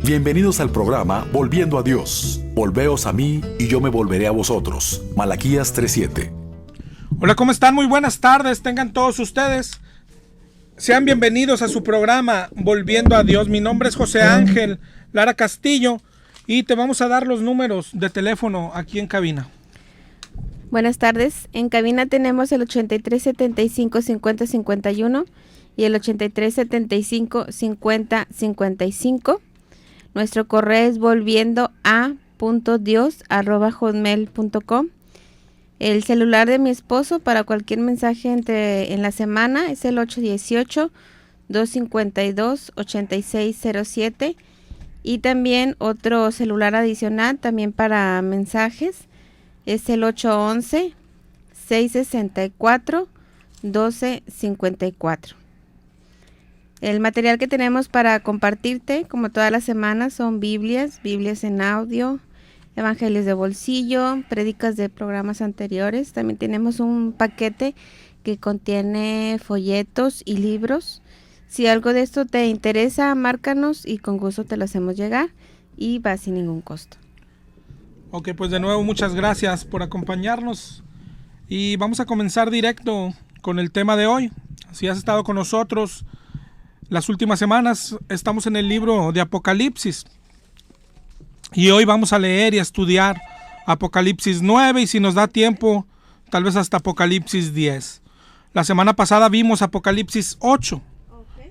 Bienvenidos al programa Volviendo a Dios. Volveos a mí y yo me volveré a vosotros. Malaquías 3:7. Hola, ¿cómo están? Muy buenas tardes, tengan todos ustedes. Sean bienvenidos a su programa Volviendo a Dios. Mi nombre es José Ángel Lara Castillo y te vamos a dar los números de teléfono aquí en cabina. Buenas tardes, en cabina tenemos el 8375-5051 y el 8375-5055. Nuestro correo es volviendoa.dios@hotmail.com. El celular de mi esposo para cualquier mensaje en la semana es el 818-252-8607. Y también otro celular adicional también para mensajes es el 811-664-1254. El material que tenemos para compartirte, como todas las semanas, son Biblias en audio, evangelios de bolsillo, prédicas de programas anteriores. También tenemos un paquete que contiene folletos y libros. Si algo de esto te interesa, márcanos y con gusto te lo hacemos llegar y va sin ningún costo. Ok, pues de nuevo muchas gracias por acompañarnos y vamos a comenzar directo con el tema de hoy. Si has estado con nosotros las últimas semanas, estamos en el libro de Apocalipsis y hoy vamos a leer y a estudiar Apocalipsis 9 y si nos da tiempo, tal vez hasta Apocalipsis 10. La semana pasada vimos Apocalipsis 8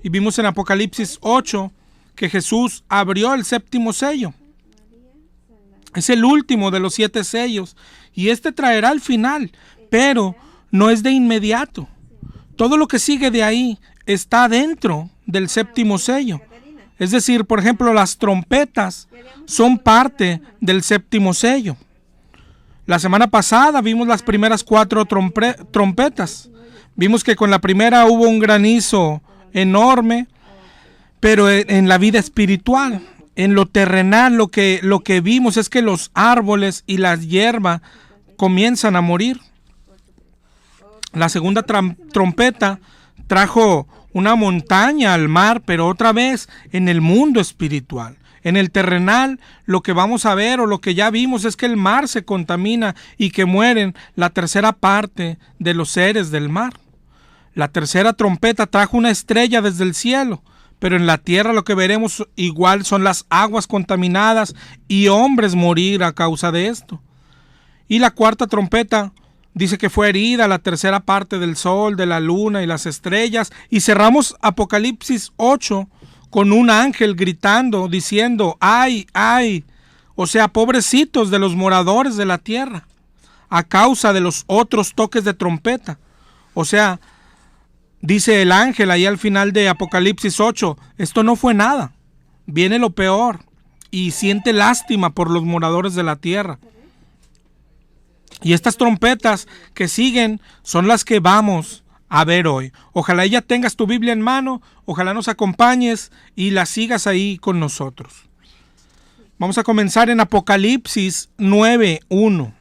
y vimos en Apocalipsis 8 que Jesús abrió el séptimo sello. Es el último de los 7 sellos y este traerá el final, pero no es de inmediato. Todo lo que sigue de ahí está dentro del séptimo sello. Es decir, por ejemplo, las trompetas son parte del séptimo sello. La semana pasada vimos las primeras 4 trompetas. Vimos que con la primera hubo un granizo enorme, pero en la vida espiritual, en lo terrenal, lo que vimos es que los árboles y las hierbas comienzan a morir. La segunda trompeta trajo una montaña al mar, pero otra vez en el mundo espiritual. En el terrenal, lo que vamos a ver o lo que ya vimos es que el mar se contamina y que mueren la tercera parte de los seres del mar. La tercera trompeta trajo una estrella desde el cielo, pero en la tierra lo que veremos igual son las aguas contaminadas y hombres morir a causa de esto. Y la cuarta trompeta dice que fue herida la tercera parte del sol, de la luna y las estrellas. Y cerramos Apocalipsis 8 con un ángel gritando, diciendo, ¡ay, ay! O sea, pobrecitos de los moradores de la tierra, a causa de los otros toques de trompeta. O sea, dice el ángel ahí al final de Apocalipsis 8, esto no fue nada, viene lo peor. Y siente lástima por los moradores de la tierra. Y estas trompetas que siguen son las que vamos a ver hoy. Ojalá ya tengas tu Biblia en mano, ojalá nos acompañes y la sigas ahí con nosotros. Vamos a comenzar en Apocalipsis 9:1.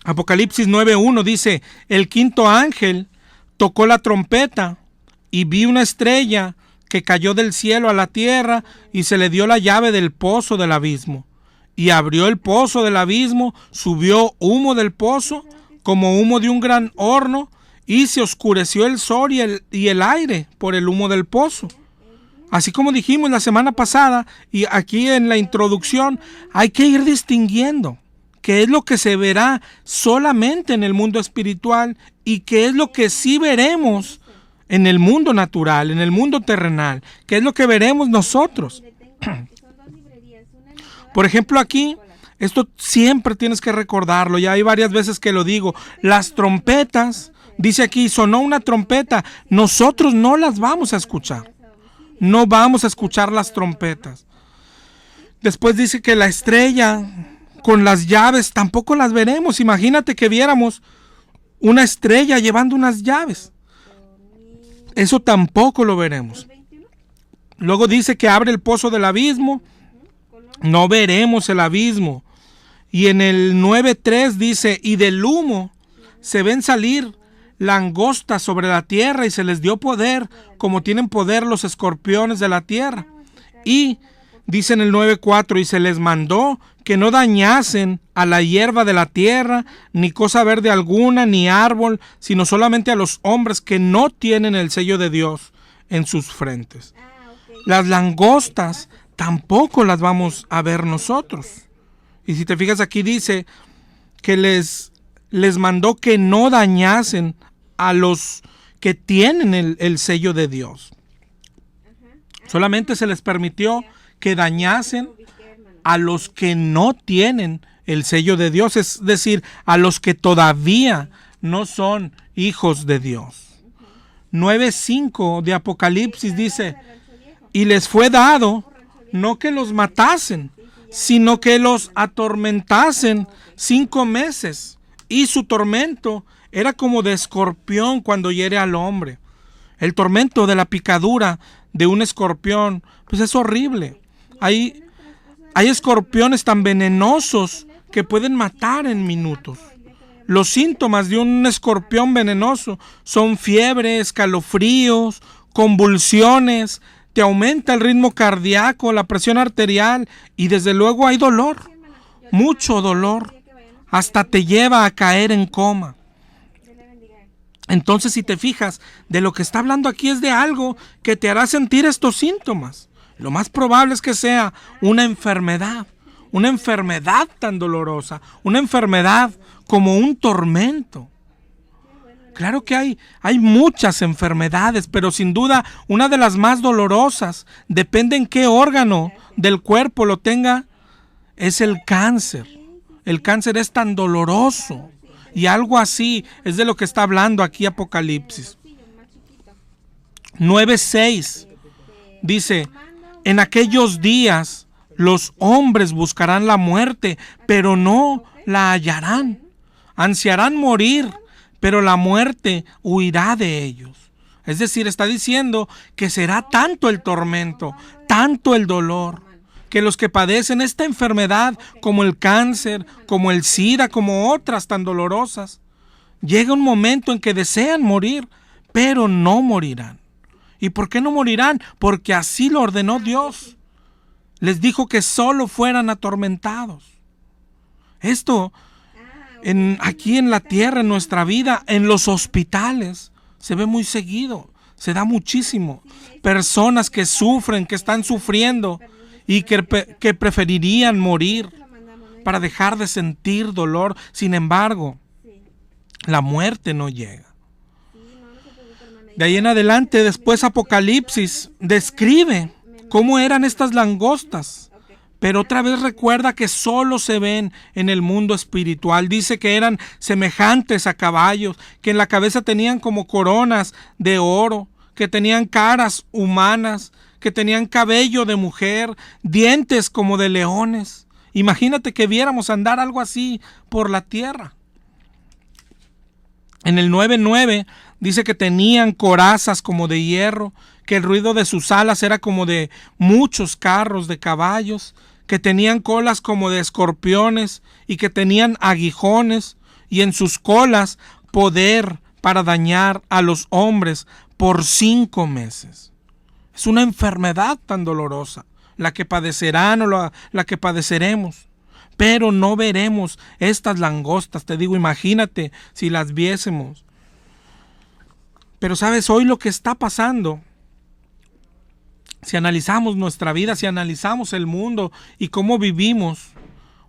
Apocalipsis 9:1 dice, el quinto ángel tocó la trompeta y vi una estrella que cayó del cielo a la tierra y se le dio la llave del pozo del abismo. Y abrió el pozo del abismo, subió humo del pozo, como humo de un gran horno, y se oscureció el sol y el aire por el humo del pozo. Así como dijimos la semana pasada, y aquí en la introducción, hay que ir distinguiendo qué es lo que se verá solamente en el mundo espiritual y qué es lo que sí veremos en el mundo natural, en el mundo terrenal, qué es lo que veremos nosotros. Por ejemplo, aquí, esto siempre tienes que recordarlo, ya hay varias veces que lo digo, las trompetas, dice aquí, sonó una trompeta, nosotros no las vamos a escuchar, no vamos a escuchar las trompetas. Después dice que la estrella con las llaves tampoco las veremos, imagínate que viéramos una estrella llevando unas llaves, eso tampoco lo veremos. Luego dice que abre el pozo del abismo, no veremos el abismo. Y en el 9:3 dice, y del humo se ven salir langostas sobre la tierra y se les dio poder, como tienen poder los escorpiones de la tierra. Y dice en el 9:4, y se les mandó que no dañasen a la hierba de la tierra, ni cosa verde alguna, ni árbol, sino solamente a los hombres que no tienen el sello de Dios en sus frentes. Las langostas tampoco las vamos a ver nosotros. Y si te fijas aquí dice que les mandó que no dañasen a los que tienen el sello de Dios. Solamente se les permitió que dañasen a los que no tienen el sello de Dios, es decir, a los que todavía no son hijos de Dios. 9:5 de Apocalipsis dice, y les fue dado no que los matasen, sino que los atormentasen 5 meses, y su tormento era como de escorpión cuando hiere al hombre. El tormento de la picadura de un escorpión, pues es horrible. Hay escorpiones tan venenosos que pueden matar en minutos. Los síntomas de un escorpión venenoso son fiebre, escalofríos, convulsiones, te aumenta el ritmo cardíaco, la presión arterial y desde luego hay dolor, mucho dolor, hasta te lleva a caer en coma. Entonces, si te fijas, de lo que está hablando aquí es de algo que te hará sentir estos síntomas. Lo más probable es que sea una enfermedad tan dolorosa, una enfermedad como un tormento. Claro que hay muchas enfermedades, pero sin duda una de las más dolorosas, depende en qué órgano del cuerpo lo tenga, es el cáncer. El cáncer es tan doloroso y algo así es de lo que está hablando aquí Apocalipsis. 9:6 dice, en aquellos días los hombres buscarán la muerte, pero no la hallarán. Ansiarán morir, pero la muerte huirá de ellos. Es decir, está diciendo que será tanto el tormento, tanto el dolor, que los que padecen esta enfermedad, como el cáncer, como el SIDA, como otras tan dolorosas, llega un momento en que desean morir, pero no morirán. ¿Y por qué no morirán? Porque así lo ordenó Dios. Les dijo que solo fueran atormentados. Esto, aquí en la tierra, en nuestra vida, en los hospitales, se ve muy seguido, se da muchísimo. Personas que sufren, que están sufriendo y que preferirían morir para dejar de sentir dolor. Sin embargo, la muerte no llega. De ahí en adelante, después Apocalipsis describe cómo eran estas langostas, pero otra vez recuerda que solo se ven en el mundo espiritual. Dice que eran semejantes a caballos, que en la cabeza tenían como coronas de oro, que tenían caras humanas, que tenían cabello de mujer, dientes como de leones. Imagínate que viéramos andar algo así por la tierra. En el 9:9 dice que tenían corazas como de hierro, que el ruido de sus alas era como de muchos carros de caballos, que tenían colas como de escorpiones y que tenían aguijones, y en sus colas poder para dañar a los hombres por 5 meses. Es una enfermedad tan dolorosa, la que padecerán o la que padeceremos. Pero no veremos estas langostas, te digo, imagínate si las viésemos. Pero sabes, hoy lo que está pasando, si analizamos nuestra vida, si analizamos el mundo y cómo vivimos,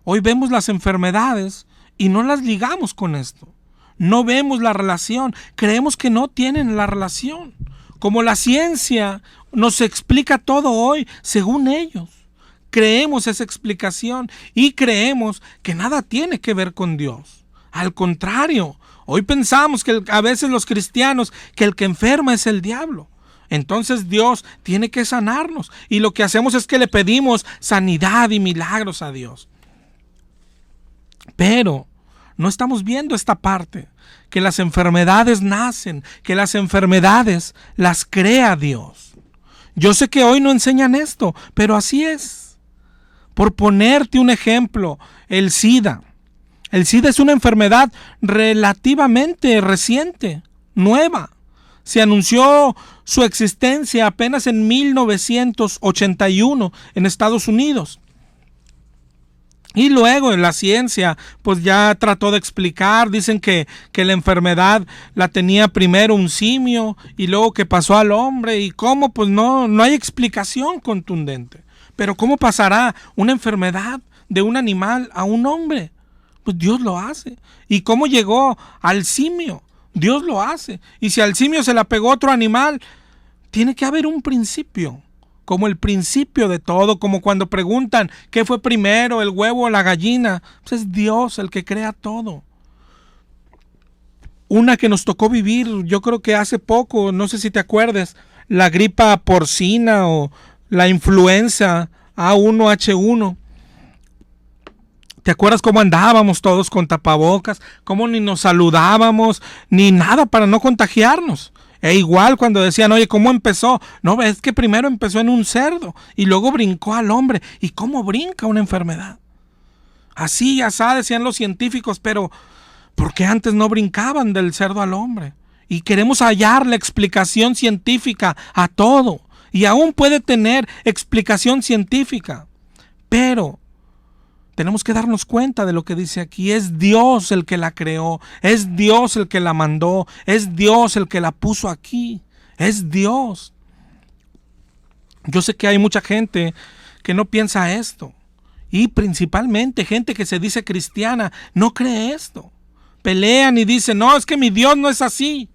hoy vemos las enfermedades y no las ligamos con esto. No vemos la relación, creemos que no tienen la relación. Como la ciencia nos explica todo hoy según ellos. Creemos esa explicación y creemos que nada tiene que ver con Dios. Al contrario, hoy pensamos que a veces los cristianos que el que enferma es el diablo. Entonces Dios tiene que sanarnos y lo que hacemos es que le pedimos sanidad y milagros a Dios. Pero no estamos viendo esta parte, que las enfermedades nacen, que las enfermedades las crea Dios. Yo sé que hoy no enseñan esto, pero así es. Por ponerte un ejemplo, el SIDA. El SIDA es una enfermedad relativamente reciente, nueva. Se anunció su existencia apenas en 1981 en Estados Unidos. Y luego en la ciencia pues ya trató de explicar, dicen que la enfermedad la tenía primero un simio y luego que pasó al hombre, y cómo pues no hay explicación contundente. Pero ¿cómo pasará una enfermedad de un animal a un hombre? Pues Dios lo hace. ¿Y cómo llegó al simio? Dios lo hace. Y si al simio se la pegó otro animal, tiene que haber un principio. Como el principio de todo, como cuando preguntan ¿qué fue primero, el huevo o la gallina? Pues es Dios el que crea todo. Una que nos tocó vivir, yo creo que hace poco, no sé si te acuerdas, la gripa porcina o la influenza A1H1. ¿Te acuerdas cómo andábamos todos con tapabocas? Cómo ni nos saludábamos, ni nada para no contagiarnos. E igual cuando decían, oye, ¿cómo empezó? No, es que primero empezó en un cerdo y luego brincó al hombre. ¿Y cómo brinca una enfermedad? Así, ya sabes, decían los científicos, pero ¿por qué antes no brincaban del cerdo al hombre? Y queremos hallar la explicación científica a todo. Y aún puede tener explicación científica. Pero tenemos que darnos cuenta de lo que dice aquí. Es Dios el que la creó, es Dios el que la mandó, es Dios el que la puso aquí, es Dios. Yo sé que hay mucha gente que no piensa esto, y principalmente gente que se dice cristiana no cree esto. Pelean y dicen, no, es que mi Dios no es así.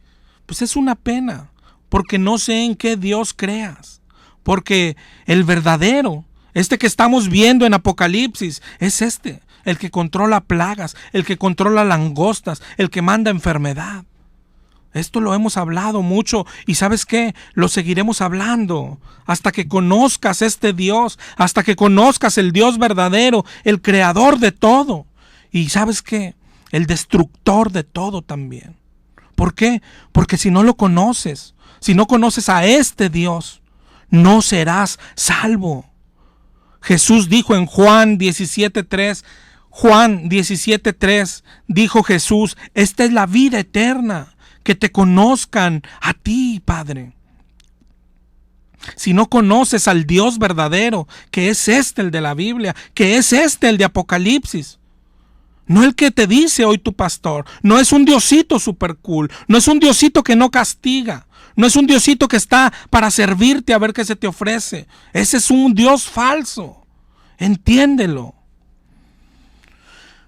Pues es una pena, porque no sé en qué Dios creas, porque el verdadero, este que estamos viendo en Apocalipsis, es el que controla plagas, el que controla langostas, el que manda enfermedad. Esto lo hemos hablado mucho y ¿sabes qué? Lo seguiremos hablando hasta que conozcas este Dios, hasta que conozcas el Dios verdadero, el creador de todo. Y ¿sabes qué? El destructor de todo también. ¿Por qué? Porque si no lo conoces, si no conoces a este Dios, no serás salvo. Jesús dijo en Juan 17:3, dijo Jesús, esta es la vida eterna, que te conozcan a ti, Padre. Si no conoces al Dios verdadero, que es el de la Biblia, que es el de Apocalipsis, no el que te dice hoy tu pastor, no es un Diosito super cool, no es un Diosito que no castiga, no es un Diosito que está para servirte a ver qué se te ofrece. Ese es un Dios falso. Entiéndelo.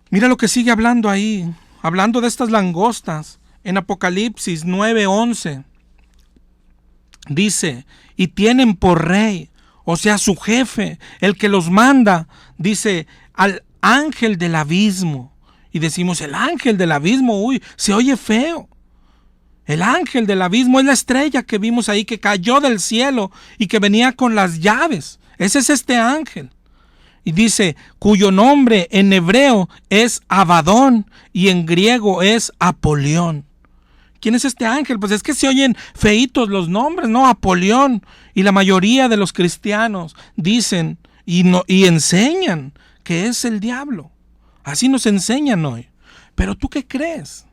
Mira lo que sigue hablando ahí, hablando de estas langostas, en Apocalipsis 9:11. Dice, y tienen por rey, o sea, su jefe, el que los manda, dice, al ángel del abismo. Y decimos, el ángel del abismo, uy, se oye feo. El ángel del abismo es la estrella que vimos ahí, que cayó del cielo y que venía con las llaves. Ese es este ángel. Y dice, cuyo nombre en hebreo es Abadón y en griego es Apolión. ¿Quién es este ángel? Pues es que se oyen feitos los nombres, ¿no? Apolión. Y la mayoría de los cristianos dicen y enseñan que es el diablo. Así nos enseñan hoy. Pero ¿tú qué crees?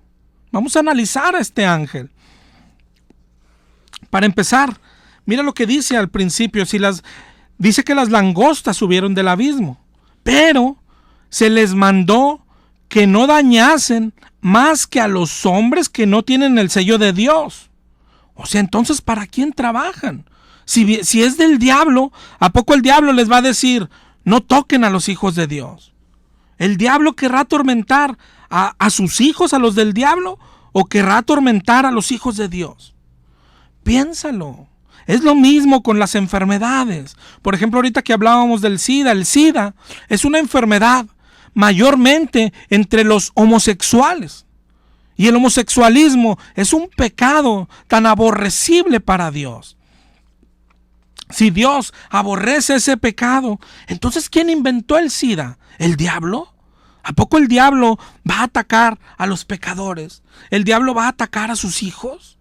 Vamos a analizar a este ángel. Para empezar, mira lo que dice al principio. Dice que las langostas subieron del abismo, pero se les mandó que no dañasen más que a los hombres que no tienen el sello de Dios. O sea, entonces, ¿para quién trabajan? Si es del diablo, ¿a poco el diablo les va a decir, no toquen a los hijos de Dios? ¿El diablo querrá atormentar a sus hijos, a los del diablo, o querrá atormentar a los hijos de Dios? Piénsalo. Es lo mismo con las enfermedades. Por ejemplo, ahorita que hablábamos del SIDA, el SIDA es una enfermedad mayormente entre los homosexuales. Y el homosexualismo es un pecado tan aborrecible para Dios. Si Dios aborrece ese pecado, entonces ¿quién inventó el SIDA? ¿El diablo? ¿A poco el diablo va a atacar a los pecadores? ¿El diablo va a atacar a sus hijos?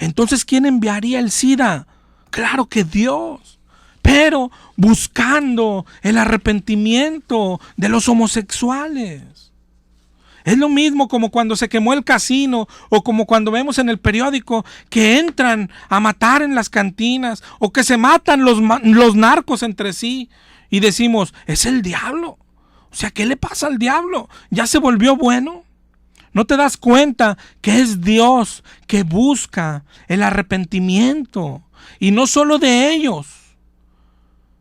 Entonces, ¿quién enviaría el SIDA? Claro que Dios, pero buscando el arrepentimiento de los homosexuales. Es lo mismo como cuando se quemó el casino o como cuando vemos en el periódico que entran a matar en las cantinas o que se matan los narcos entre sí y decimos, es el diablo. O sea, ¿qué le pasa al diablo? ¿Ya se volvió bueno? ¿No te das cuenta que es Dios que busca el arrepentimiento? Y no solo de ellos,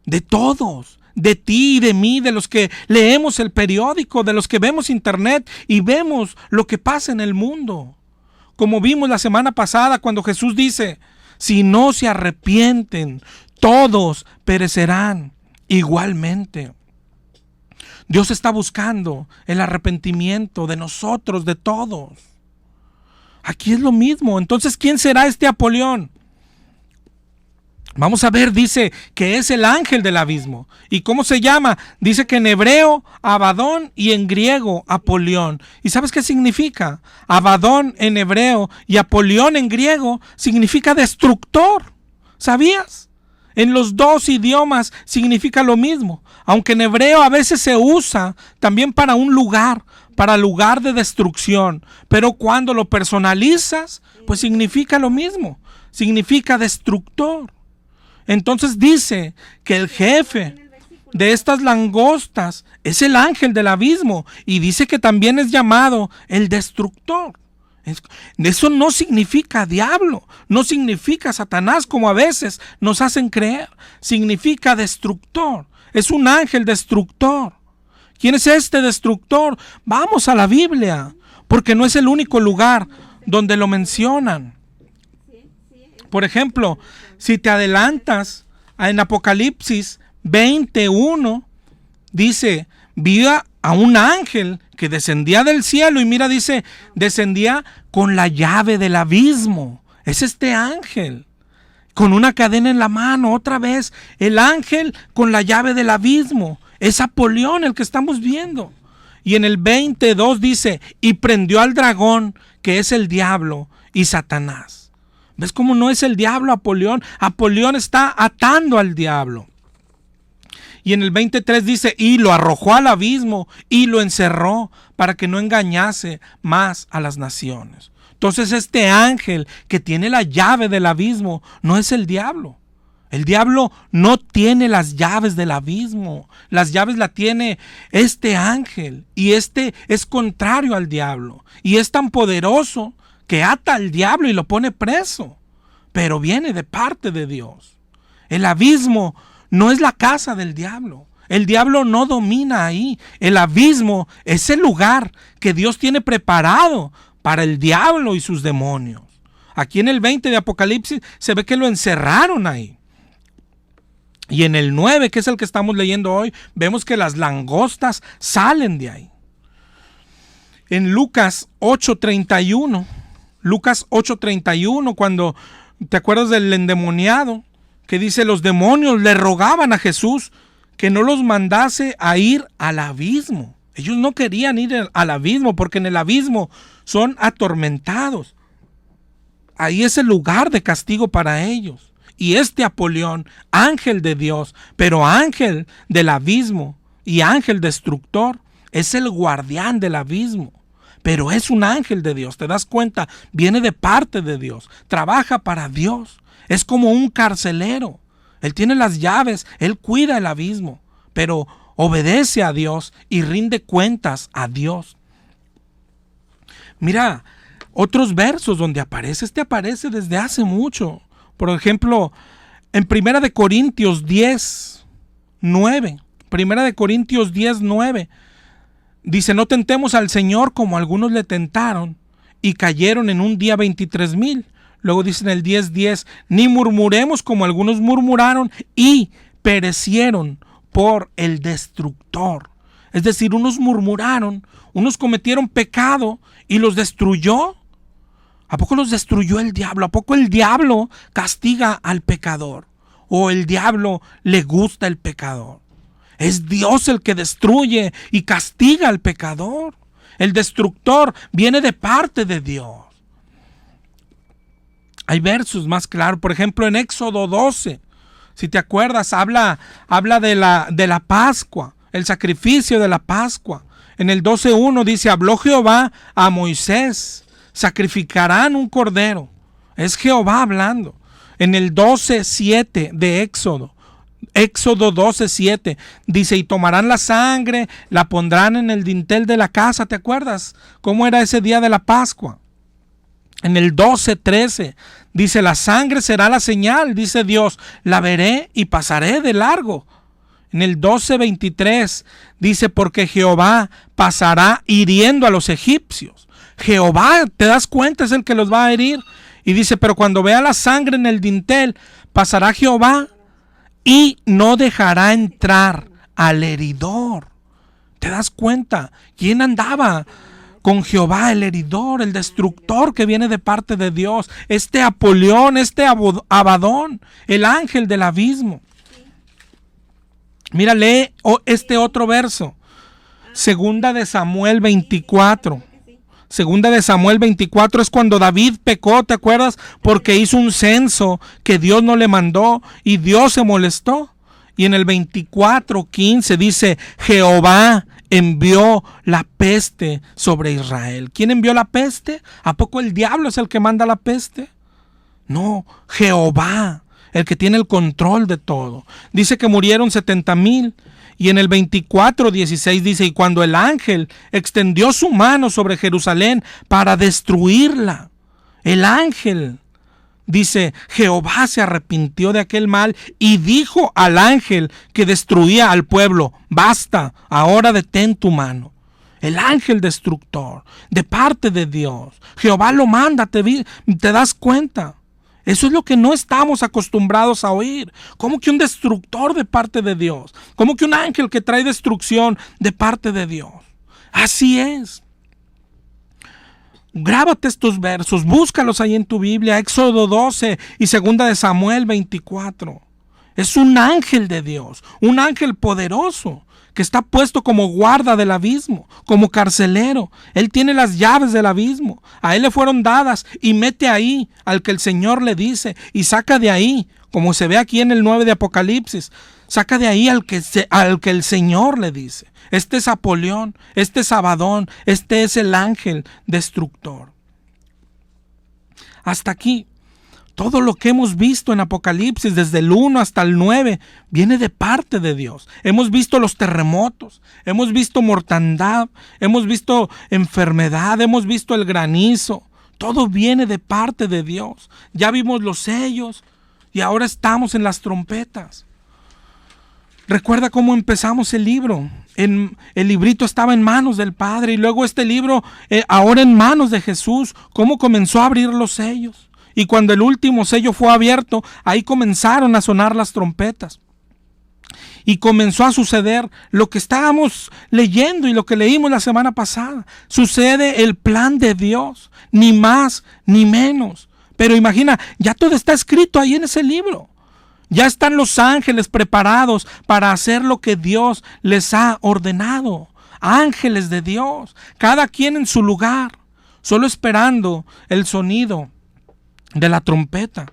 de todos, de ti y de mí, de los que leemos el periódico, de los que vemos internet y vemos lo que pasa en el mundo. Como vimos la semana pasada cuando Jesús dice, si no se arrepienten, todos perecerán igualmente. Dios está buscando el arrepentimiento de nosotros, de todos. Aquí es lo mismo. Entonces, ¿quién será este Apolión? Vamos a ver, dice que es el ángel del abismo. ¿Y cómo se llama? Dice que en hebreo, Abadón, y en griego, Apolión. ¿Y sabes qué significa? Abadón en hebreo y Apolión en griego significa destructor. ¿Sabías? En los dos idiomas significa lo mismo, aunque en hebreo a veces se usa también para un lugar, para lugar de destrucción, pero cuando lo personalizas, pues significa lo mismo, significa destructor. Entonces dice que el jefe de estas langostas es el ángel del abismo y dice que también es llamado el destructor. Eso no significa diablo, no significa Satanás como a veces nos hacen creer, significa destructor, es un ángel destructor. ¿Quién es este destructor? Vamos a la Biblia, porque no es el único lugar donde lo mencionan. Por ejemplo, si te adelantas en Apocalipsis 21, dice, vi a un ángel que descendía del cielo y mira, dice, descendía con la llave del abismo. Es este ángel, con una cadena en la mano, otra vez, el ángel con la llave del abismo. Es Apolión el que estamos viendo. Y en el 22 dice, y prendió al dragón, que es el diablo y Satanás. ¿Ves cómo no es el diablo Apolión? Apolión está atando al diablo. Y en el 23 dice, y lo arrojó al abismo y lo encerró para que no engañase más a las naciones. Entonces este ángel que tiene la llave del abismo no es el diablo. El diablo no tiene las llaves del abismo. Las llaves la tiene este ángel y este es contrario al diablo. Y es tan poderoso que ata al diablo y lo pone preso. Pero viene de parte de Dios. El abismo no es la casa del diablo. El diablo no domina ahí. El abismo es el lugar que Dios tiene preparado para el diablo y sus demonios. Aquí en el 20 de Apocalipsis se ve que lo encerraron ahí. Y en el 9, que es el que estamos leyendo hoy, vemos que las langostas salen de ahí. En Lucas 8:31, cuando te acuerdas del endemoniado, que dice, los demonios le rogaban a Jesús que no los mandase a ir al abismo. Ellos no querían ir al abismo porque en el abismo son atormentados. Ahí es el lugar de castigo para ellos. Y este Apolión, ángel de Dios, pero ángel del abismo y ángel destructor, es el guardián del abismo. Pero es un ángel de Dios, ¿te das cuenta? Viene de parte de Dios, trabaja para Dios. Es como un carcelero. Él tiene las llaves, él cuida el abismo, pero obedece a Dios y rinde cuentas a Dios. Mira, otros versos donde aparece, aparece desde hace mucho. Por ejemplo, en 1 de Corintios 10:9. 1 de Corintios 10:9. Dice, no tentemos al Señor como algunos le tentaron y cayeron en un día 23,000. Luego dice en el 10:10, ni murmuremos como algunos murmuraron y perecieron por el destructor. Es decir, unos murmuraron, unos cometieron pecado y los destruyó. ¿A poco los destruyó el diablo? ¿A poco el diablo castiga al pecador? ¿O el diablo le gusta el pecador? Es Dios el que destruye y castiga al pecador. El destructor viene de parte de Dios. Hay versos más claros, por ejemplo en Éxodo 12, si te acuerdas, habla de la Pascua, el sacrificio de la Pascua. En el 12:1 dice, habló Jehová a Moisés, sacrificarán un cordero. Es Jehová hablando. En el 12:7 de Éxodo 12:7 dice, y tomarán la sangre, la pondrán en el dintel de la casa. ¿Te acuerdas cómo era ese día de la Pascua? En el 12:13 dice, la sangre será la señal, dice Dios, la veré y pasaré de largo. En el 12:23 dice, porque Jehová pasará hiriendo a los egipcios. Jehová, ¿te das cuenta? Es el que los va a herir. Y dice, pero cuando vea la sangre en el dintel, pasará Jehová y no dejará entrar al heridor. ¿Te das cuenta? ¿Quién andaba con Jehová? El heridor, el destructor que viene de parte de Dios. Este Apolión, este Abadón, el ángel del abismo. Mira, lee este otro verso. Segunda de Samuel 24. Segunda de Samuel 24 es cuando David pecó, ¿te acuerdas? Porque hizo un censo que Dios no le mandó y Dios se molestó. Y en el 24:15 dice, Jehová envió la peste sobre Israel. ¿Quién envió la peste? ¿A poco el diablo es el que manda la peste? No, Jehová, el que tiene el control de todo. Dice que murieron 70,000. Y en el 24:16 dice, y cuando el ángel extendió su mano sobre Jerusalén para destruirla, el ángel, dice, Jehová se arrepintió de aquel mal y dijo al ángel que destruía al pueblo, basta, ahora detén tu mano. El ángel destructor, de parte de Dios. Jehová lo manda, ¿te das cuenta? Eso es lo que no estamos acostumbrados a oír. ¿Cómo que un destructor de parte de Dios? ¿Cómo que un ángel que trae destrucción de parte de Dios? Así es. Grábate estos versos, búscalos ahí en tu Biblia, Éxodo 12 y Segunda de Samuel 24. Es un ángel de Dios, un ángel poderoso, que está puesto como guarda del abismo, como carcelero. Él tiene las llaves del abismo. A él le fueron dadas y mete ahí al que el Señor le dice y saca de ahí, como se ve aquí en el 9 de Apocalipsis, saca de ahí al que el Señor le dice. Este es Apolión, este es Abadón, este es el ángel destructor. Hasta aquí. Todo lo que hemos visto en Apocalipsis, desde el 1 hasta el 9, viene de parte de Dios. Hemos visto los terremotos, hemos visto mortandad, hemos visto enfermedad, hemos visto el granizo. Todo viene de parte de Dios. Ya vimos los sellos y ahora estamos en las trompetas. Recuerda cómo empezamos el libro. El librito estaba en manos del Padre y luego este libro ahora en manos de Jesús. Cómo comenzó a abrir los sellos. Y cuando el último sello fue abierto, ahí comenzaron a sonar las trompetas. Y comenzó a suceder lo que estábamos leyendo y lo que leímos la semana pasada. Sucede el plan de Dios, ni más ni menos. Pero imagina, ya todo está escrito ahí en ese libro. Ya están los ángeles preparados para hacer lo que Dios les ha ordenado. Ángeles de Dios, cada quien en su lugar, solo esperando el sonido de la trompeta.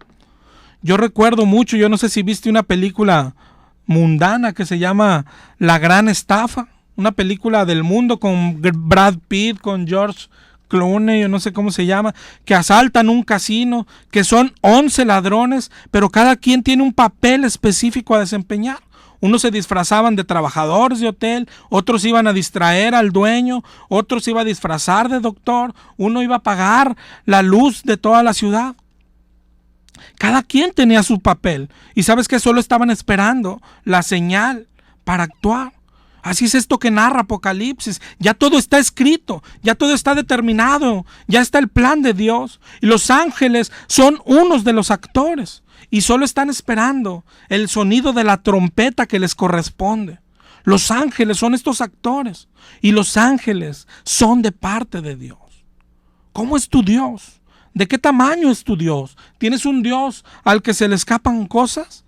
Yo recuerdo mucho, yo no sé si viste una película mundana que se llama La Gran Estafa, una película del mundo con Brad Pitt, con George Clooney, yo no sé cómo se llama, que asaltan un casino, que son 11 ladrones, pero cada quien tiene un papel específico a desempeñar. Unos se disfrazaban de trabajadores de hotel, otros iban a distraer al dueño, otros iban a disfrazar de doctor, uno iba a apagar la luz de toda la ciudad. Cada quien tenía su papel y sabes que solo estaban esperando la señal para actuar. Así es esto que narra Apocalipsis. Ya todo está escrito, ya todo está determinado, ya está el plan de Dios. Y los ángeles son unos de los actores y solo están esperando el sonido de la trompeta que les corresponde. Los ángeles son estos actores y los ángeles son de parte de Dios. ¿Cómo es tu Dios? ¿De qué tamaño es tu Dios? ¿Tienes un Dios al que se le escapan cosas?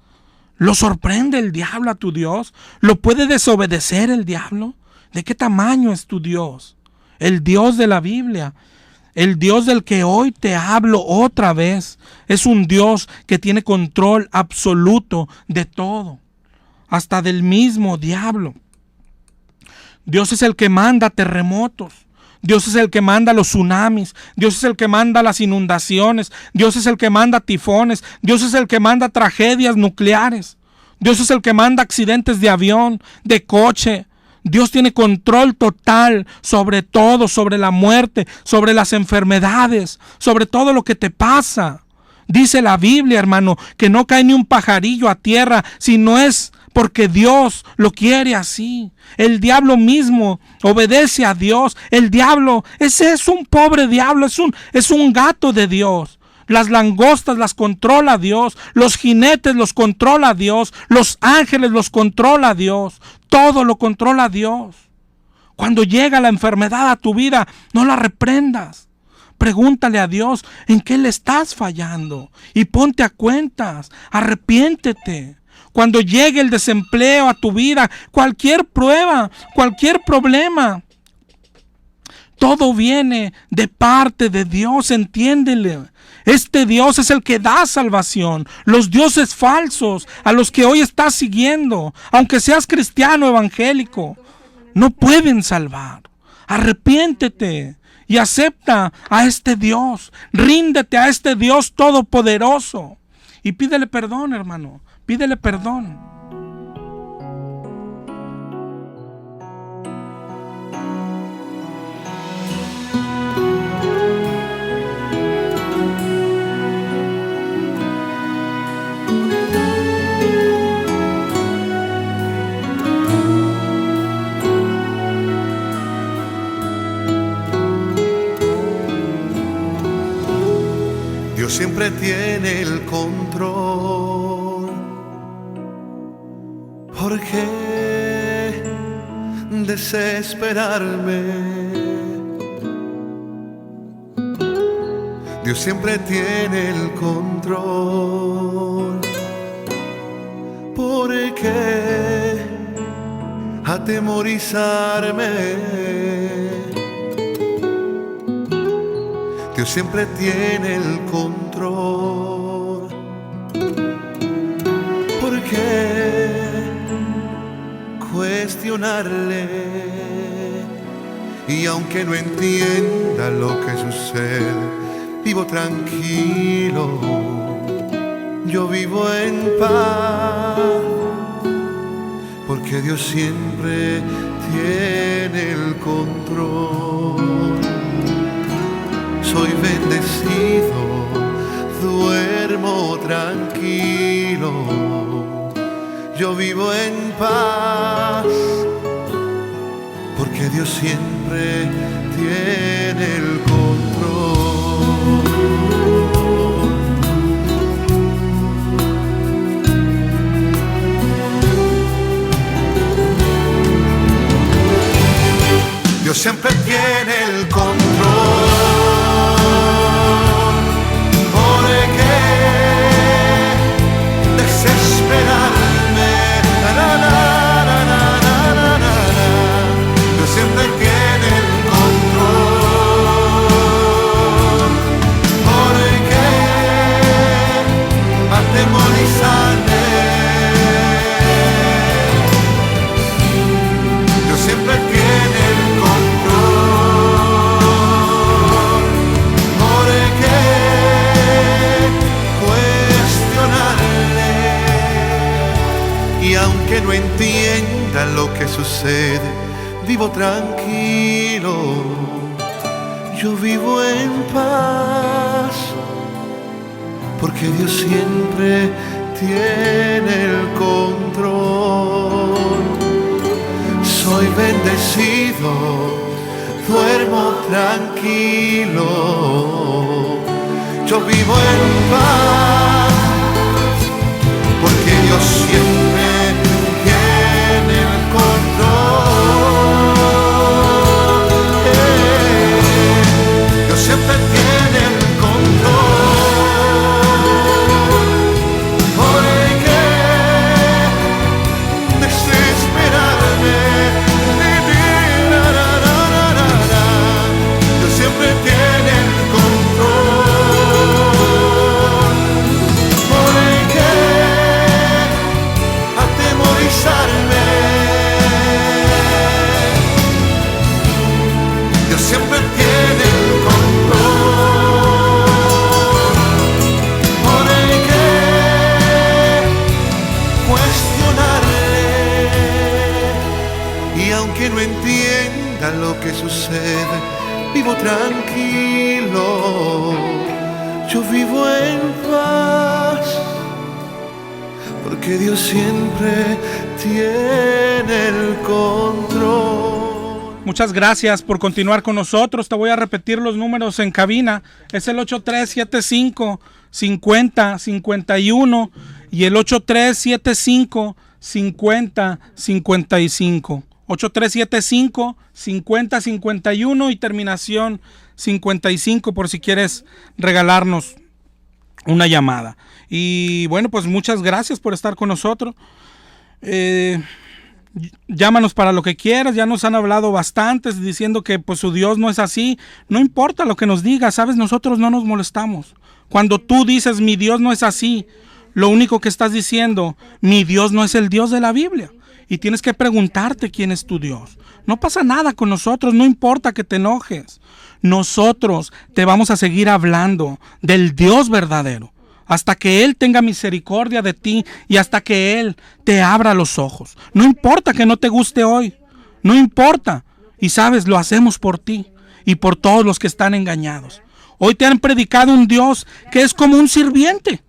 ¿Lo sorprende el diablo a tu Dios? ¿Lo puede desobedecer el diablo? ¿De qué tamaño es tu Dios? El Dios de la Biblia, el Dios del que hoy te hablo otra vez, es un Dios que tiene control absoluto de todo, hasta del mismo diablo. Dios es el que manda terremotos. Dios es el que manda los tsunamis. Dios es el que manda las inundaciones. Dios es el que manda tifones. Dios es el que manda tragedias nucleares. Dios es el que manda accidentes de avión, de coche. Dios tiene control total sobre todo, sobre la muerte, sobre las enfermedades, sobre todo lo que te pasa. Dice la Biblia, hermano, que no cae ni un pajarillo a tierra si no es porque Dios lo quiere así. El diablo mismo obedece a Dios. El diablo, ese es un pobre diablo, es un gato de Dios. Las langostas las controla Dios, los jinetes los controla Dios, los ángeles los controla Dios, todo lo controla Dios. Cuando llega la enfermedad a tu vida, no la reprendas. Pregúntale a Dios en qué le estás fallando y ponte a cuentas, arrepiéntete. Cuando llegue el desempleo a tu vida, cualquier prueba, cualquier problema, todo viene de parte de Dios, entiéndele. Este Dios es el que da salvación. Los dioses falsos a los que hoy estás siguiendo, aunque seas cristiano evangélico, no pueden salvar. Arrepiéntete y acepta a este Dios. Ríndete a este Dios todopoderoso y pídele perdón, hermano. Pídele perdón. Dios siempre tiene el control. ¿Por qué desesperarme? Dios siempre tiene el control. ¿Por qué atemorizarme? Dios siempre tiene el control. ¿Por qué cuestionarle? Y aunque no entienda lo que sucede, vivo tranquilo, yo vivo en paz, porque Dios siempre tiene el control. Soy bendecido, duermo tranquilo, yo vivo en paz, porque Dios siempre tiene el control. Dios siempre tiene el control. Que no entienda lo que sucede, vivo tranquilo, yo vivo en paz, porque Dios siempre tiene el control. Soy bendecido, duermo tranquilo, yo vivo en paz, porque Dios siempre siempre tiene el control. ¿Por qué desesperarme? Dios siempre tiene el control. aunque no entienda lo que sucede, vivo tranquilo, yo vivo en paz, porque Dios siempre tiene el control. Muchas gracias por continuar con nosotros. Te voy a repetir los números en cabina. Es el 8375-5051 y el 8375-5055. 8375-5051 y terminación 55 por si quieres regalarnos una llamada. Y bueno, pues muchas gracias por estar con nosotros. Llámanos para lo que quieras. Ya nos han hablado bastantes diciendo que pues su Dios no es así. No importa lo que nos diga, sabes, nosotros no nos molestamos. Cuando tú dices mi Dios no es así, lo único que estás diciendo, mi Dios no es el Dios de la Biblia. Y tienes que preguntarte quién es tu Dios. No pasa nada con nosotros, no importa que te enojes. Nosotros te vamos a seguir hablando del Dios verdadero hasta que Él tenga misericordia de ti y hasta que Él te abra los ojos. No importa que no te guste hoy, no importa. Y sabes, lo hacemos por ti y por todos los que están engañados. Hoy te han predicado un Dios que es como un sirviente,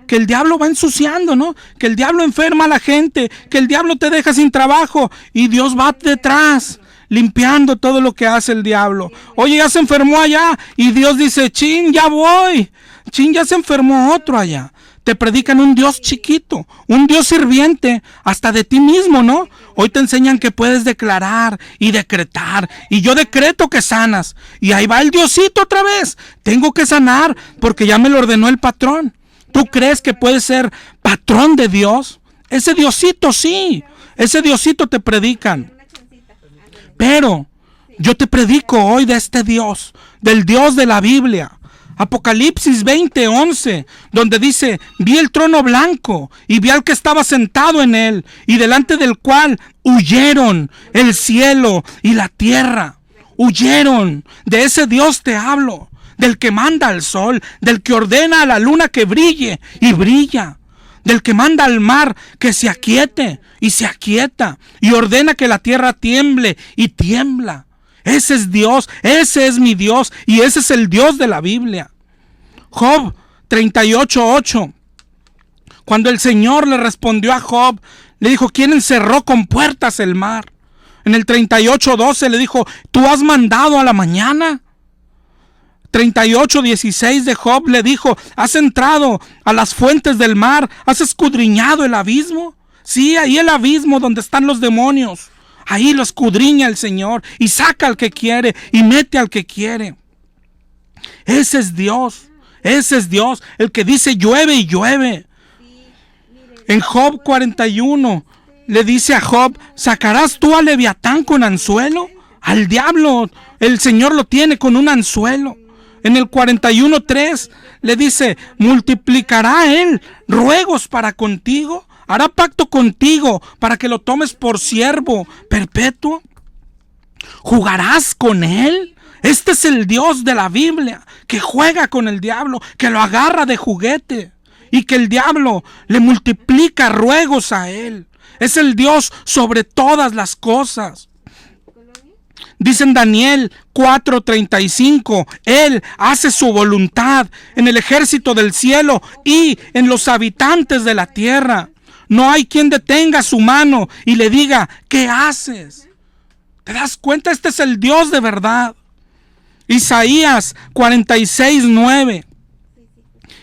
que el diablo va ensuciando, ¿no? Que el diablo enferma a la gente, que el diablo te deja sin trabajo y Dios va detrás limpiando todo lo que hace el diablo. Oye, ya se enfermó allá y Dios dice, chin, ya voy. Chin, ya se enfermó otro allá. Te predican un Dios chiquito, un Dios sirviente, hasta de ti mismo, ¿no? Hoy te enseñan que puedes declarar y decretar, y yo decreto que sanas, y ahí va el Diosito otra vez. Tengo que sanar porque ya me lo ordenó el patrón. ¿Tú crees que puedes ser patrón de Dios? Ese Diosito sí, ese Diosito te predican. Pero yo te predico hoy de este Dios, del Dios de la Biblia. Apocalipsis 20:11, donde dice, vi el trono blanco y vi al que estaba sentado en él y delante del cual huyeron el cielo y la tierra. Huyeron. De ese Dios te hablo, del que manda al sol, del que ordena a la luna que brille y brilla, del que manda al mar que se aquiete y se aquieta y ordena que la tierra tiemble y tiembla. Ese es Dios, ese es mi Dios y ese es el Dios de la Biblia. Job 38:8. Cuando el Señor le respondió a Job, le dijo, ¿quién encerró con puertas el mar? En el 38:12 le dijo, ¿tú has mandado a la mañana? 38:16 de Job le dijo, ¿has entrado a las fuentes del mar? ¿Has escudriñado el abismo? Sí, ahí el abismo donde están los demonios. Ahí lo escudriña el Señor y saca al que quiere y mete al que quiere. Ese es Dios, el que dice llueve y llueve. En Job 41 le dice a Job, ¿sacarás tú al Leviatán con anzuelo? Al diablo el Señor lo tiene con un anzuelo. En el 41:3 le dice, ¿multiplicará él ruegos para contigo? ¿Hará pacto contigo para que lo tomes por siervo perpetuo? ¿Jugarás con él? Este es el Dios de la Biblia, que juega con el diablo, que lo agarra de juguete y que el diablo le multiplica ruegos a él. Es el Dios sobre todas las cosas. Dice en Daniel 4:35, Él hace su voluntad en el ejército del cielo y en los habitantes de la tierra. No hay quien detenga su mano y le diga, ¿qué haces? ¿Te das cuenta? Este es el Dios de verdad. Isaías 46:9.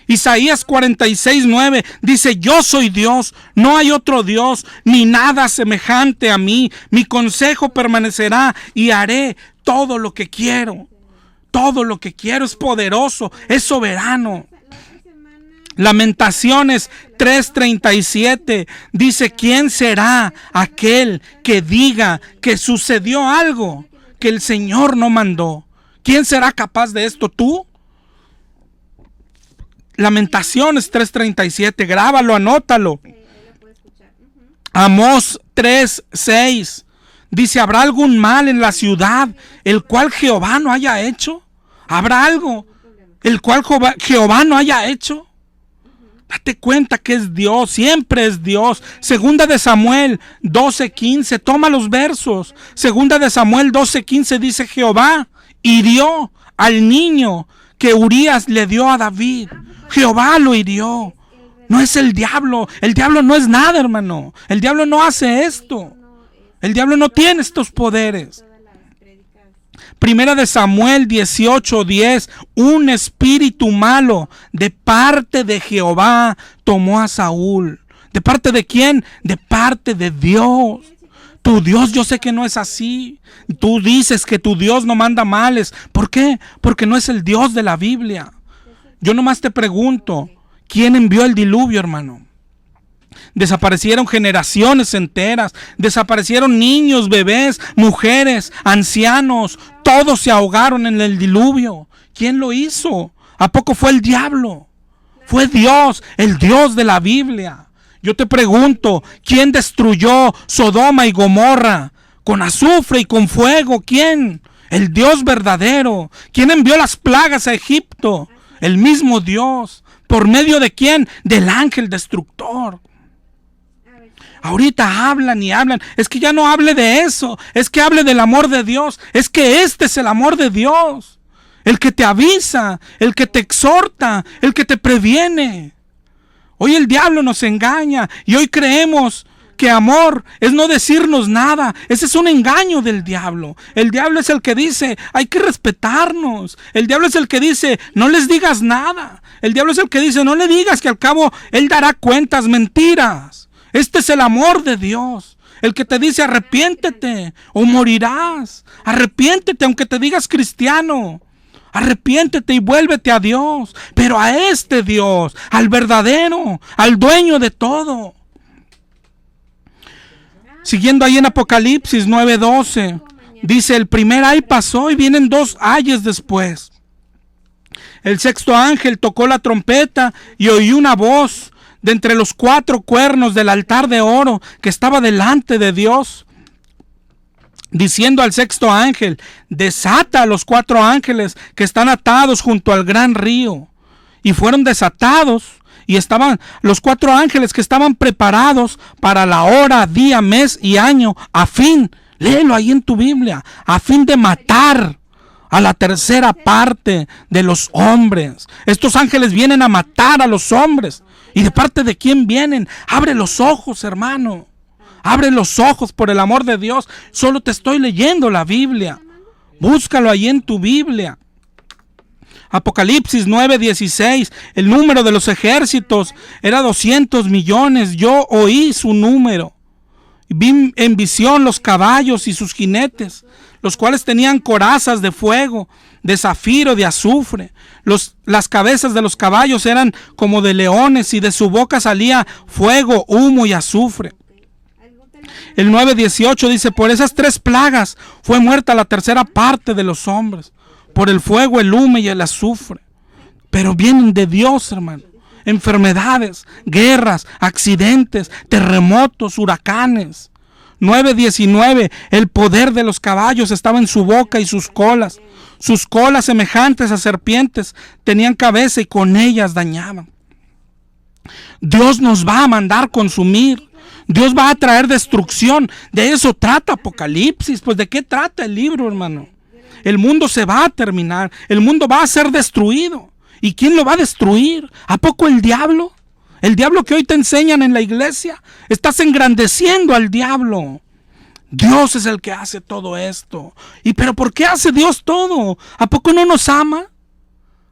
Isaías 46:9 dice, yo soy Dios, no hay otro Dios, ni nada semejante a mí. Mi consejo permanecerá y haré todo lo que quiero. Todo lo que quiero. Es poderoso, es soberano. Lamentaciones 3:37 dice, ¿quién será aquel que diga que sucedió algo que el Señor no mandó? ¿Quién será capaz de esto? ¿Tú? Lamentaciones 3:37, grábalo, anótalo. Amós 3:6 dice, ¿habrá algún mal en la ciudad el cual Jehová no haya hecho? ¿Habrá algo el cual Jehová no haya hecho? Date cuenta que es Dios, siempre es Dios. Segunda de Samuel 12:15, toma los versos. Segunda de Samuel 12:15 dice: Jehová hirió al niño que Urías le dio a David. Jehová lo hirió. No es el diablo. El diablo no es nada, hermano. El diablo no hace esto. El diablo no tiene estos poderes. Primera de Samuel 18:10, un espíritu malo de parte de Jehová tomó a Saúl. ¿De parte de quién? De parte de Dios. Tu Dios, yo sé que no es así. Tú dices que tu Dios no manda males. ¿Por qué? Porque no es el Dios de la Biblia. Yo nomás te pregunto, ¿quién envió el diluvio, hermano? Desaparecieron generaciones enteras, desaparecieron niños, bebés, mujeres, ancianos, todos se ahogaron en el diluvio. ¿Quién lo hizo? ¿A poco fue el diablo? Fue Dios, el Dios de la Biblia. Yo te pregunto, ¿quién destruyó Sodoma y Gomorra? Con azufre y con fuego, ¿quién? El Dios verdadero. ¿Quién envió las plagas a Egipto? El mismo Dios. ¿Por medio de quién? Del ángel destructor. Ahorita hablan y hablan. Es que ya no hable de eso. Es que hable del amor de Dios. Es que este es el amor de Dios. El que te avisa, el que te exhorta, el que te previene. Hoy el diablo nos engaña y hoy creemos que amor es no decirnos nada. Ese es un engaño del diablo. El diablo es el que dice, hay que respetarnos. El diablo es el que dice, no les digas nada. El diablo es el que dice, no le digas, que al cabo él dará cuentas. Mentiras. Este es el amor de Dios. El que te dice, arrepiéntete o morirás. Arrepiéntete aunque te digas cristiano. Arrepiéntete y vuélvete a Dios. Pero a este Dios, al verdadero, al dueño de todo. Siguiendo ahí en Apocalipsis 9:12, dice, el primer ay pasó y vienen 2 ayes después. El sexto ángel tocó la trompeta y oí una voz de entre los 4 cuernos del altar de oro que estaba delante de Dios, diciendo al sexto ángel, desata a los 4 ángeles que están atados junto al gran río. Y fueron desatados, y estaban los 4 ángeles que estaban preparados para la hora, día, mes y año, a fin, léelo ahí en tu Biblia, a fin de matar a la tercera parte de los hombres. Estos ángeles vienen a matar a los hombres. ¿Y de parte de quién vienen? Abre los ojos, hermano. Abre los ojos, por el amor de Dios. Solo te estoy leyendo la Biblia. Búscalo ahí en tu Biblia. Apocalipsis 9:16. El número de los ejércitos era 200 millones. Yo oí su número. Vi en visión los caballos y sus jinetes, los cuales tenían corazas de fuego, de zafiro, de azufre. Las cabezas de los caballos eran como de leones y de su boca salía fuego, humo y azufre. El 9:18 dice, por esas 3 plagas fue muerta la tercera parte de los hombres, por el fuego, el humo y el azufre. Pero vienen de Dios, hermano. Enfermedades, guerras, accidentes, terremotos, huracanes. 9:19, el poder de los caballos estaba en su boca y sus colas. Sus colas semejantes a serpientes tenían cabeza y con ellas dañaban. Dios nos va a mandar consumir. Dios va a traer destrucción. De eso trata Apocalipsis. Pues ¿de qué trata el libro, hermano? El mundo se va a terminar. El mundo va a ser destruido. ¿Y quién lo va a destruir? ¿A poco el diablo? El diablo que hoy te enseñan en la iglesia. Estás engrandeciendo al diablo. Dios es el que hace todo esto. ¿Y pero por qué hace Dios todo? ¿A poco no nos ama?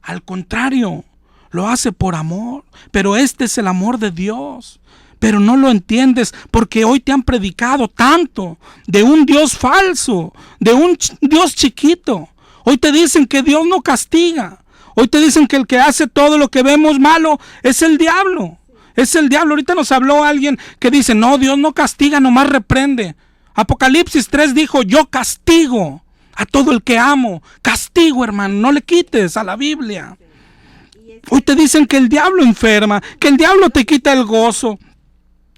Al contrario, lo hace por amor. Pero este es el amor de Dios. Pero no lo entiendes porque hoy te han predicado tanto de un Dios falso, de un Dios chiquito. Hoy te dicen que Dios no castiga. Hoy te dicen que el que hace todo lo que vemos malo es el diablo. Es el diablo. Ahorita nos habló alguien que dice, no, Dios no castiga, nomás reprende. Apocalipsis 3 dijo, yo castigo a todo el que amo. Castigo, hermano, no le quites a la Biblia. Hoy te dicen que el diablo enferma, que el diablo te quita el gozo.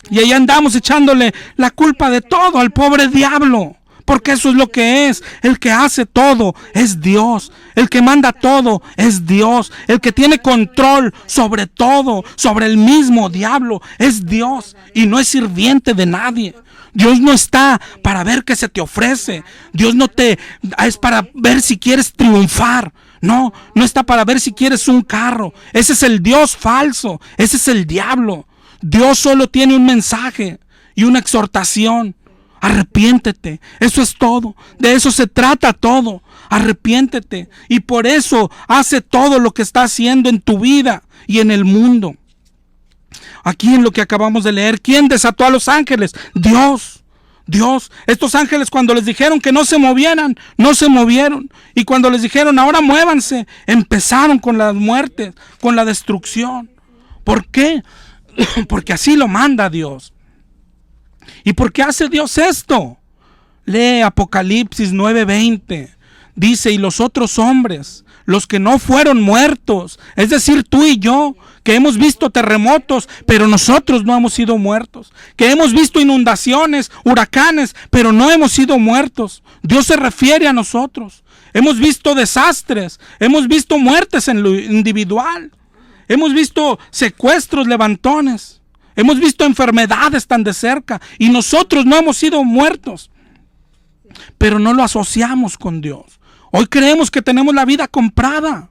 Y ahí andamos echándole la culpa de todo al pobre diablo. Porque eso es lo que es. El que hace todo es Dios. El que manda todo es Dios. El que tiene control sobre todo, sobre el mismo diablo, es Dios. Y no es sirviente de nadie. Dios no está para ver qué se te ofrece. Dios no es para ver si quieres triunfar. No está para ver si quieres un carro. Ese es el Dios falso. Ese es el diablo. Dios solo tiene un mensaje y una exhortación. Arrepiéntete. Eso es todo. De eso se trata todo. Arrepiéntete. Y por eso hace todo lo que está haciendo en tu vida y en el mundo. Aquí en lo que acabamos de leer, ¿quién desató a los ángeles? Dios. Estos ángeles, cuando les dijeron que no se movieran, no se movieron. Y cuando les dijeron ahora muévanse, empezaron con las muertes, con la destrucción. ¿Por qué? Porque así lo manda Dios. ¿Y por qué hace Dios esto? Lee Apocalipsis 9:20. Dice, y los otros hombres, los que no fueron muertos, es decir, tú y yo, que hemos visto terremotos, pero nosotros no hemos sido muertos, que hemos visto inundaciones, huracanes, pero no hemos sido muertos. Dios se refiere a nosotros. Hemos visto desastres, hemos visto muertes en lo individual, hemos visto secuestros, levantones, hemos visto enfermedades tan de cerca, y nosotros no hemos sido muertos, pero no lo asociamos con Dios. Hoy creemos que tenemos la vida comprada.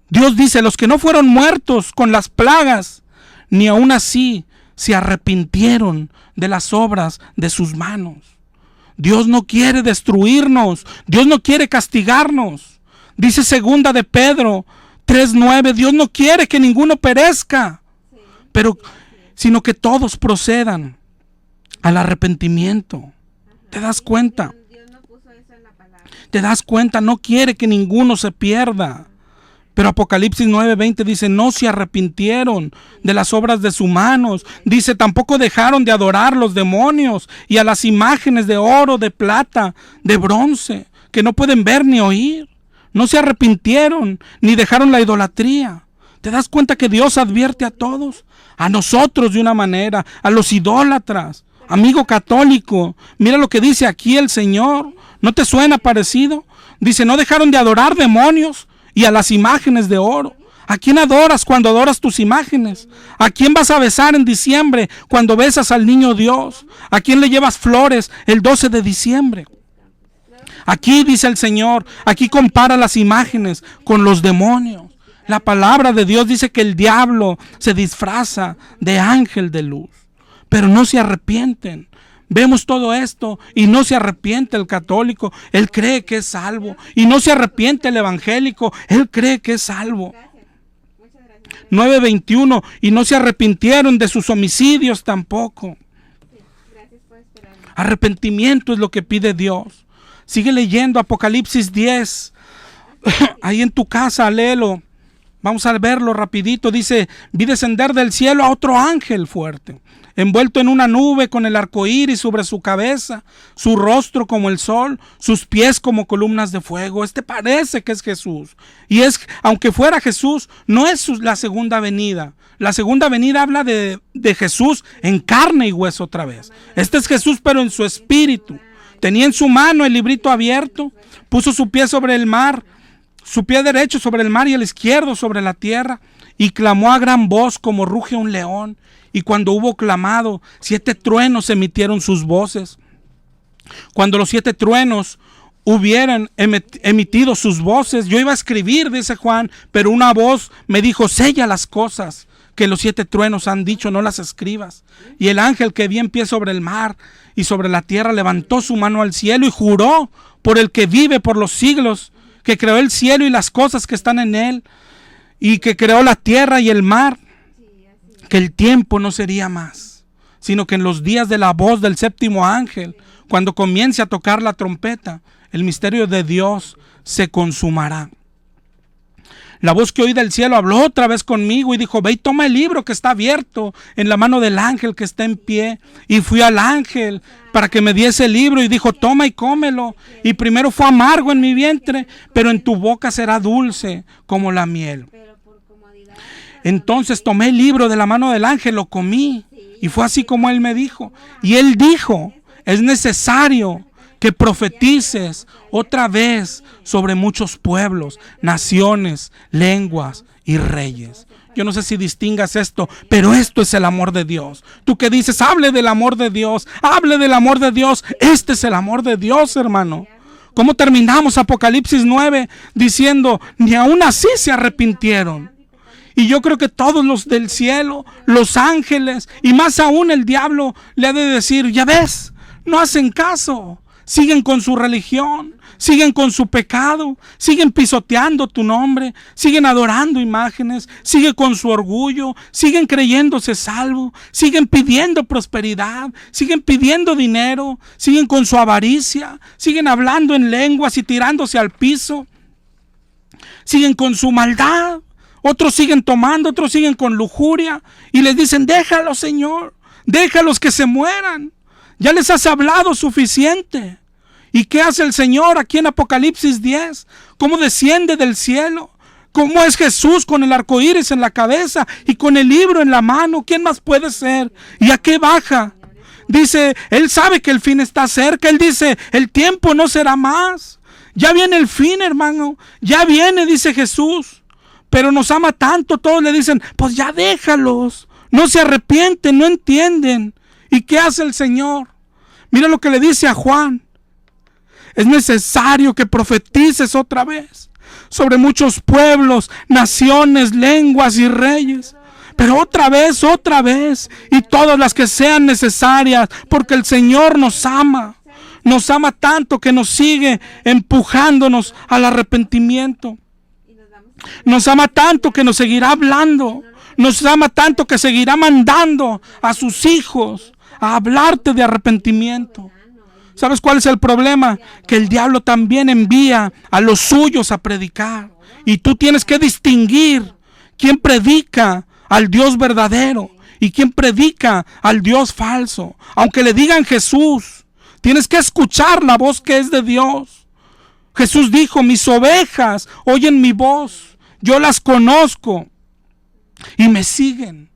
Dios dice, los que no fueron muertos con las plagas, ni aún así se arrepintieron de las obras de sus manos. Dios no quiere destruirnos, Dios no quiere castigarnos. Dice segunda de Pedro 3:9, Dios no quiere que ninguno perezca, sino que todos procedan al arrepentimiento. ¿Te das cuenta? ¿Te das cuenta? No quiere que ninguno se pierda. Pero Apocalipsis 9:20 dice, no se arrepintieron de las obras de sus manos. Dice, tampoco dejaron de adorar los demonios y a las imágenes de oro, de plata, de bronce, que no pueden ver ni oír. No se arrepintieron ni dejaron la idolatría. ¿Te das cuenta que Dios advierte a todos? A nosotros de una manera, a los idólatras. Amigo católico, mira lo que dice aquí el Señor. ¿No te suena parecido? Dice, no dejaron de adorar demonios y a las imágenes de oro. ¿A quién adoras cuando adoras tus imágenes? ¿A quién vas a besar en diciembre cuando besas al niño Dios? ¿A quién le llevas flores el 12 de diciembre? Aquí dice el Señor, aquí compara las imágenes con los demonios. La palabra de Dios dice que el diablo se disfraza de ángel de luz, pero no se arrepienten. Vemos todo esto y no se arrepiente el católico, él cree que es salvo. Y no se arrepiente el evangélico, él cree que es salvo. 9:21, y no se arrepintieron de sus homicidios tampoco. Arrepentimiento es lo que pide Dios. Sigue leyendo Apocalipsis 10. Ahí en tu casa, léelo. Vamos a verlo rapidito. Dice, vi descender del cielo a otro ángel fuerte, envuelto en una nube con el arco iris sobre su cabeza, su rostro como el sol, sus pies como columnas de fuego. Parece que es Jesús. Y aunque fuera Jesús, no es la segunda venida. La segunda venida habla de Jesús en carne y hueso otra vez. Este es Jesús, pero en su espíritu. Tenía en su mano el librito abierto, puso su pie sobre el mar, su pie derecho sobre el mar y el izquierdo sobre la tierra, y clamó a gran voz como ruge un león. Y cuando hubo clamado, 7 truenos emitieron sus voces. Cuando los 7 truenos hubieran emitido sus voces, yo iba a escribir, dice Juan, pero una voz me dijo, sella las cosas que los 7 truenos han dicho, no las escribas. Y el ángel que vi en pie sobre el mar y sobre la tierra levantó su mano al cielo y juró por el que vive por los siglos, que creó el cielo y las cosas que están en él, y que creó la tierra y el mar, que el tiempo no sería más, sino que en los días de la voz del 7º ángel, cuando comience a tocar la trompeta, el misterio de Dios se consumará. La voz que oí del cielo habló otra vez conmigo y dijo, ve y toma el libro que está abierto en la mano del ángel que está en pie. Y fui al ángel para que me diese el libro y dijo, toma y cómelo. Y primero fue amargo en mi vientre, pero en tu boca será dulce como la miel. Entonces tomé el libro de la mano del ángel, lo comí y fue así como él me dijo. Y él dijo, es necesario que profetices otra vez sobre muchos pueblos, naciones, lenguas y reyes. Yo no sé si distingas esto, pero esto es el amor de Dios. Tú que dices, hable del amor de Dios, hable del amor de Dios. Este es el amor de Dios, hermano. ¿Cómo terminamos Apocalipsis 9 diciendo, ni aún así se arrepintieron? Y yo creo que todos los del cielo, los ángeles y más aún el diablo le ha de decir, ya ves, no hacen caso. Siguen con su religión, siguen con su pecado, siguen pisoteando tu nombre, siguen adorando imágenes, siguen con su orgullo, siguen creyéndose salvo, siguen pidiendo prosperidad, siguen pidiendo dinero, siguen con su avaricia, siguen hablando en lenguas y tirándose al piso, siguen con su maldad. Otros siguen tomando, otros siguen con lujuria y les dicen, déjalos, Señor, déjalos que se mueran. Ya les has hablado suficiente. ¿Y qué hace el Señor aquí en Apocalipsis 10? ¿Cómo desciende del cielo? ¿Cómo es Jesús con el arco iris en la cabeza y con el libro en la mano? ¿Quién más puede ser? ¿Y a qué baja? Dice, Él sabe que el fin está cerca. Él dice, el tiempo no será más. Ya viene el fin, hermano. Ya viene, dice Jesús. Pero nos ama tanto, todos le dicen, pues ya déjalos. No se arrepienten, no entienden. ¿Y qué hace el Señor? Mira lo que le dice a Juan. Es necesario que profetices otra vez sobre muchos pueblos, naciones, lenguas y reyes. Pero otra vez, y todas las que sean necesarias, porque el Señor nos ama. Nos ama tanto que nos sigue empujándonos al arrepentimiento. Nos ama tanto que nos seguirá hablando. Nos ama tanto que seguirá mandando a sus hijos a hablarte de arrepentimiento. ¿Sabes cuál es el problema? Que el diablo también envía a los suyos a predicar. Y tú tienes que distinguir quién predica al Dios verdadero y quién predica al Dios falso. Aunque le digan Jesús, tienes que escuchar la voz que es de Dios. Jesús dijo, mis ovejas oyen mi voz, yo las conozco y me siguen.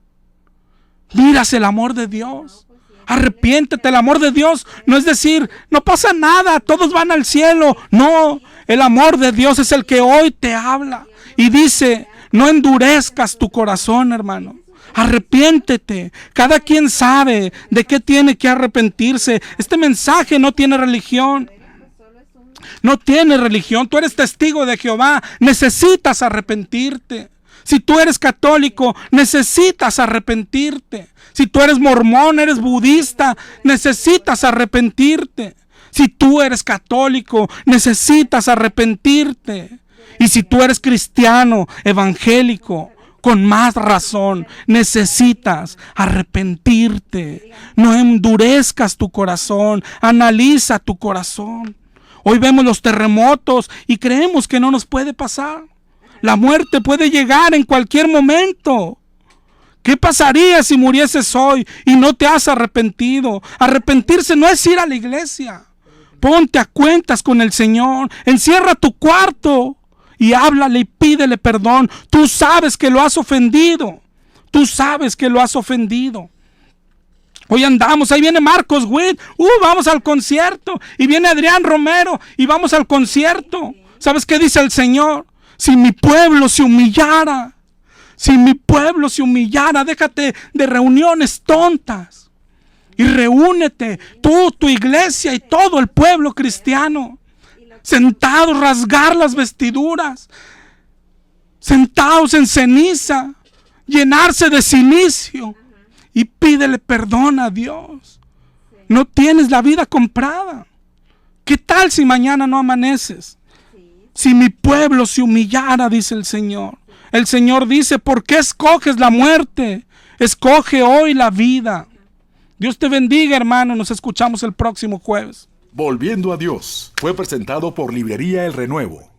Miras el amor de Dios. Arrepiéntete. El amor de Dios no es decir, no pasa nada, todos van al cielo. No, el amor de Dios es el que hoy te habla y dice, no endurezcas tu corazón, hermano. Arrepiéntete. Cada quien sabe de qué tiene que arrepentirse. Este mensaje no tiene religión. No tiene religión. Tú eres testigo de Jehová. Necesitas arrepentirte. Si tú eres católico, necesitas arrepentirte. Si tú eres mormón, eres budista, necesitas arrepentirte. Si tú eres católico, necesitas arrepentirte. Y si tú eres cristiano, evangélico, con más razón, necesitas arrepentirte. No endurezcas tu corazón, analiza tu corazón. Hoy vemos los terremotos y creemos que no nos puede pasar. La muerte puede llegar en cualquier momento. ¿Qué pasaría si murieses hoy y no te has arrepentido? Arrepentirse no es ir a la iglesia. Ponte a cuentas con el Señor. Encierra tu cuarto y háblale y pídele perdón. Tú sabes que lo has ofendido. Tú sabes que lo has ofendido. Hoy andamos, ahí viene Marcos Witt. Vamos al concierto. Y viene Adrián Romero y vamos al concierto. ¿Sabes qué dice el Señor? Si mi pueblo se humillara, déjate de reuniones tontas y reúnete, tú, tu iglesia y todo el pueblo cristiano, sentados, rasgar las vestiduras, sentados en ceniza, llenarse de silicio y pídele perdón a Dios. No tienes la vida comprada. ¿Qué tal si mañana no amaneces? Si mi pueblo se humillara, dice el Señor. El Señor dice, ¿por qué escoges la muerte? Escoge hoy la vida. Dios te bendiga, hermano. Nos escuchamos el próximo jueves. Volviendo a Dios fue presentado por Librería El Renuevo.